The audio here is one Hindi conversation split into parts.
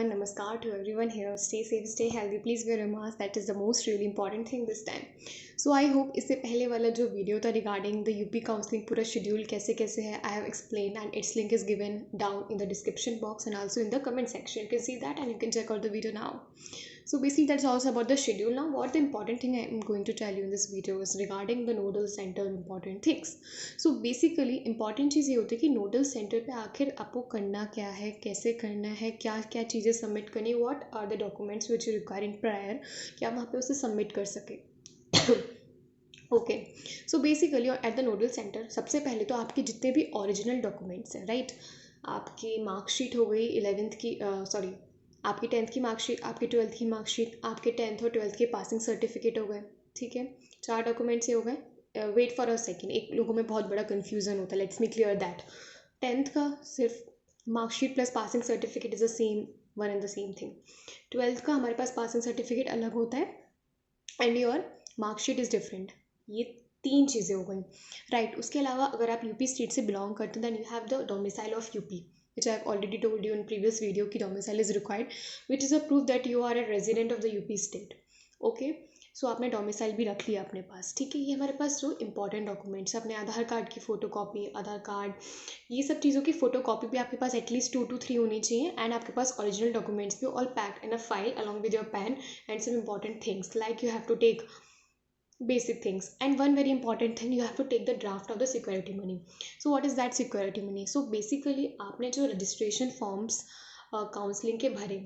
everyone. Namaskar to everyone here. Stay safe, stay healthy. Please wear a mask. That is the most really important thing this time. So I hope इससे पहले वाला जो वीडियो था regarding the UP counseling पूरा schedule कैसे कैसे है I have explained and its link is given down in the description box and also in the comment section. You can see that and you can check out the video now. So basically that's also about the schedule. Now what the important thing I am going to tell you in this video is regarding the nodal center important things. So basically important चीज़ ये होती है कि नोडल सेंटर पे आखिर आपको करना क्या है, कैसे करना है, क्या क्या चीज़ें सबमिट करनी, what are the documents which you require in prior कि आप वहाँ पे उसे सबमिट कर सके. Okay, so basically at the nodal centre सबसे पहले तो आपके जितने भी ओरिजिनल डॉक्यूमेंट्स हैं, राइट, आपकी मार्कशीट हो गई 11th की, सॉरी आपकी 10th की मार्कशीट, आपकी 12th की मार्कशीट, आपके 10th और 12th के पासिंग सर्टिफिकेट हो गए. ठीक है, 4 डॉक्यूमेंट्स ये हो गए. वेट फॉर अ सेकेंड, एक लोगों में बहुत बड़ा कन्फ्यूज़न होता है. Let's me clear that. 10th का सिर्फ marksheet plus passing certificate is the same one and the same thing. 12th का हमारे पास पासिंग सर्टिफिकेट अलग होता है and your marksheet is different. ये 3 चीज़ें हो गई, राइट. उसके अलावा अगर आप यूपी स्टेट से बिलोंग करते हैं then you have the domicile of UP which I have already told you in previous video कि domicile is required, which is a proof that you are a resident of the UP state. Okay, सो आपने डोमिसाइल भी रख लिया अपने पास. ठीक है, ये हमारे पास जो इंपॉर्टेंट डॉक्यूमेंट्स अपने आधार कार्ड की फ़ोटो कॉपी, आधार कार्ड, ये सब चीज़ों की फ़ोटो कॉपी भी आपके पास एटलीस्ट 2 to 3 होनी चाहिए. एंड आपके पास ओरिजिनल डॉक्यूमेंट्स भी all packed in a file along with your PAN and some important things like you have to take basic things. And one very important thing, you have to take the draft of the security money. So what is that security money? So basically आपने जो registration forms काउंसलिंग के भरे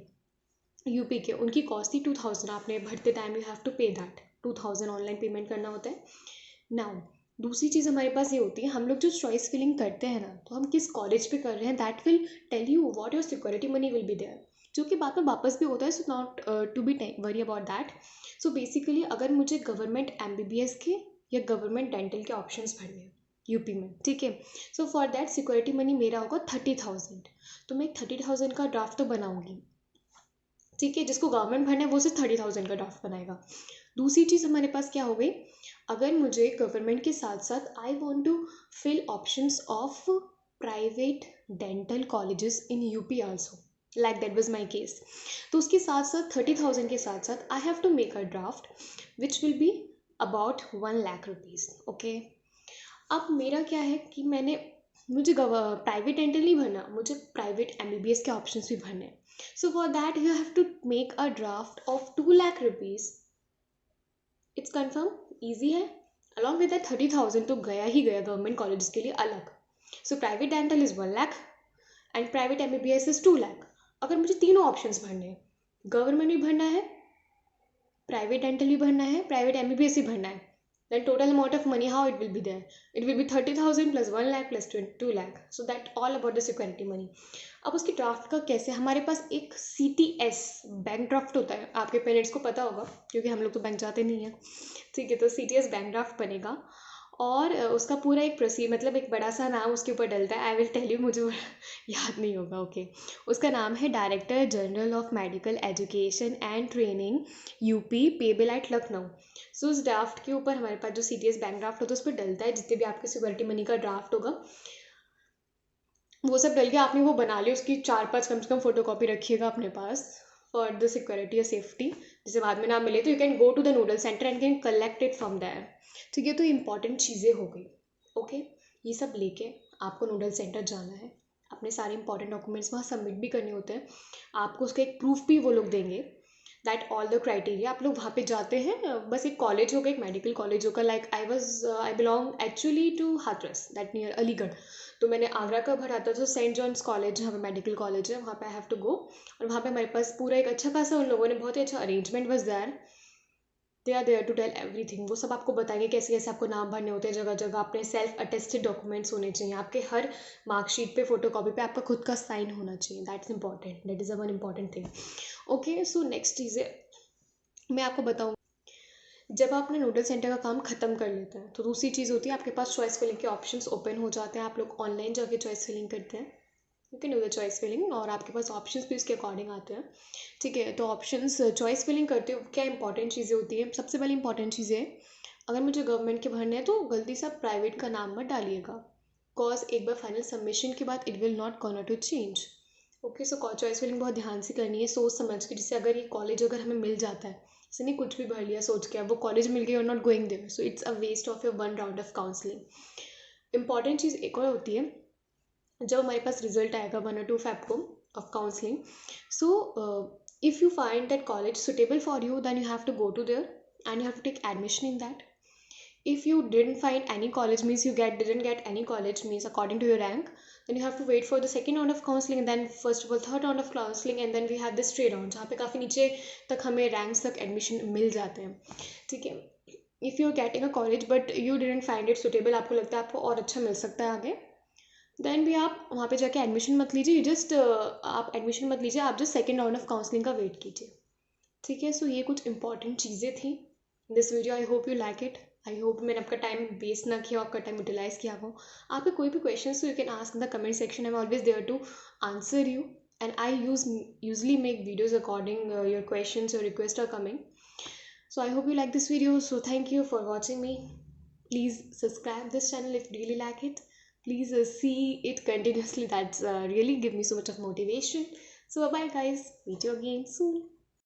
यूपी के, उनकी कॉस्ट थी 2000. आपने भरते टाइम यू हैव टू पे दैट 2000 ऑनलाइन पेमेंट करना होता है. नाउ दूसरी चीज़ हमारे पास ये होती है, हम लोग जो चॉइस फिलिंग करते हैं ना, तो हम किस कॉलेज पे कर रहे हैं that will tell you what your security money will be there, जो कि बाद में वापस भी होता है. So not to be worry about that. So basically अगर मुझे गवर्नमेंट MBBS के या गवर्नमेंट डेंटल के ऑप्शंस भरने हैं यूपी में, ठीक है, सो फॉर दैट सिक्योरिटी मनी मेरा होगा 30,000. तो मैं 30,000 का ड्राफ्ट तो बनाऊंगी. ठीक है, जिसको गवर्नमेंट भरना है वो सिर्फ 30,000 का ड्राफ्ट बनाएगा. दूसरी चीज़ हमारे पास क्या हो गई, अगर मुझे गवर्नमेंट के साथ साथ I want to fill options of private dental colleges in UP also, like that was my case, तो उसके साथ साथ 30,000 के साथ साथ I have to make a draft which will be about 1 lakh rupees. Okay, अब मेरा क्या है कि मुझे प्राइवेट डेंटल नहीं भरना, मुझे प्राइवेट MBBS के ऑप्शंस भी भरने हैं. So for that you have to make a draft of 2 lakh rupees. It's confirm, easy है. अलॉन्ग विद दैट 30,000 तो गया ही गया गवर्नमेंट कॉलेज के लिए अलग. So private dental is 1 lakh and private MBBS is 2 lakh. अगर मुझे तीनों ऑप्शंस भरने हैं, गवर्नमेंट भी भरना है, प्राइवेट डेंटल भी भरना है, प्राइवेट MBBS भी भरना है, then total amount of money how it will be there, it will be 30,000 plus 1 lakh plus 2 lakh. So that all about the security money. अब उसकी ड्राफ्ट का कैसे, हमारे पास एक CTS बैंक ड्राफ्ट होता है, आपके पेरेंट्स को पता होगा क्योंकि हम लोग तो बैंक जाते नहीं हैं. ठीक है, तो CTS बैंक ड्राफ्ट बनेगा और उसका पूरा एक मतलब एक बड़ा सा नाम उसके ऊपर डलता है. आई विल टेल यू, मुझे याद नहीं होगा. ओके, उसका नाम है director general of medical education and training UP, payable at Lucknow. So उस ड्राफ्ट के ऊपर हमारे पास जो CTS बैंक ड्राफ्ट होता है उस पर डलता है जितने भी आपके सिक्योरिटी मनी का ड्राफ्ट होगा, वो सब डल के आपने वो बना लिया. उसकी 4-5 कम से कम फोटो कॉपी रखिएगा अपने पास फॉर द सिक्योरिटी और सेफ्टी. जैसे बाद में ना मिले तो you can go to the nodal centre and can collect it from there. ठीक है, तो इंपॉर्टेंट चीज़ें हो गई. ओके, ये सब लेके आपको नोडल सेंटर जाना है, अपने सारे इंपॉर्टेंट डॉक्यूमेंट्स वहाँ सबमिट भी करने होते हैं. आपको उसका एक प्रूफ भी वो लोग देंगे दैट ऑल द क्राइटेरिया. आप लोग वहाँ पे जाते हैं, बस एक कॉलेज होगा, एक मेडिकल कॉलेज होगा. Like I belong actually to Hathras that near Aligarh, तो मैंने आगरा का भरा था. तो सेंट जॉन्स कॉलेज जहाँ पे मेडिकल कॉलेज है वहाँ पे आई हैव टू गो. और वहाँ पे हमारे पास पूरा एक अच्छा खासा, उन लोगों ने बहुत ही अच्छा arrangement was there. They are there to tell everything. वो सब आपको बताएंगे कैसे कैसे आपको नाम भरने होते हैं. जगह जगह अपने सेल्फ अटेस्टेड डॉक्यूमेंट्स होने चाहिए. आपके हर मार्कशीट पे, फोटो कॉपी पे आपका खुद का साइन होना चाहिए. That's important, that is a one important thing. Okay, so next चीज़ें मैं आपको बताऊँ. जब आपने नोडल सेंटर का काम खत्म कर लेते हैं तो दूसरी चीज़ होती है आपके पास चॉइस फिलिंग के ऑप्शंस ओपन हो जाते हैं. आप लोग ऑनलाइन जाके चॉइस फिलिंग करते हैं, you can do the choice filling, और आपके पास ऑप्शंस भी उसके अकॉर्डिंग आते हैं. ठीक है, तो ऑप्शंस चॉइस फिलिंग करते हो क्या इंपॉर्टेंट चीज़ें होती हैं. सबसे पहले इंपॉर्टेंट चीज़ें है, अगर मुझे गवर्नमेंट के भरने हैं तो गलती से आप प्राइवेट का नाम मत डालिएगा, बिकॉज एक बार फाइनल सबमिशन के बाद it will not corner to change. Okay, so choice filling बहुत ध्यान से करनी है, सोच समझ के। जैसे अगर ये कॉलेज अगर हमें मिल जाता है, जैसे नहीं कुछ भी भर लिया सोच के, अब वो कॉलेज मिल गई, you are not going there, so it's a waste of your 1 round of counselling. Important चीज़ एक और होती है, जब हमारे पास रिजल्ट आएगा 1 और 2 फेब को of counselling, so if you find that college suitable for you, then you have to go to there and you have to take admission in that. If you didn't find any college, means you didn't get any college, means according to your rank, then you have to wait for the second round of counseling, and then first of all third round of counseling, and then we have this straight round जहाँ पे काफ़ी नीचे तक हमें रैंक्स तक एडमिशन मिल जाते हैं, ठीक है. If you are getting a college but you didn't find it suitable, आपको लगता है आपको और अच्छा मिल सकता है आगे, देन भी आप वहाँ पे जाके एडमिशन मत लीजिए. जस्ट आप एडमिशन मत लीजिए, आप just second round of counselling का वेट कीजिए, ठीक है. सो ये कुछ इंपॉर्टेंट चीज़ें थी this video. I hope you like it. I hope मैंने आपका टाइम वेस्ट ना किया, आपका टाइम यूटिलाइज किया हो. आपके कोई भी क्वेश्चन तो you can ask in the comment section. I am always there to answer you, and I usually make videos according your question और request are coming. So I hope you like this video. So thank you for watching me. Please subscribe this channel if you really like it. Please see it continuously. That's really give me so much of motivation. So bye bye guys. Meet you again soon.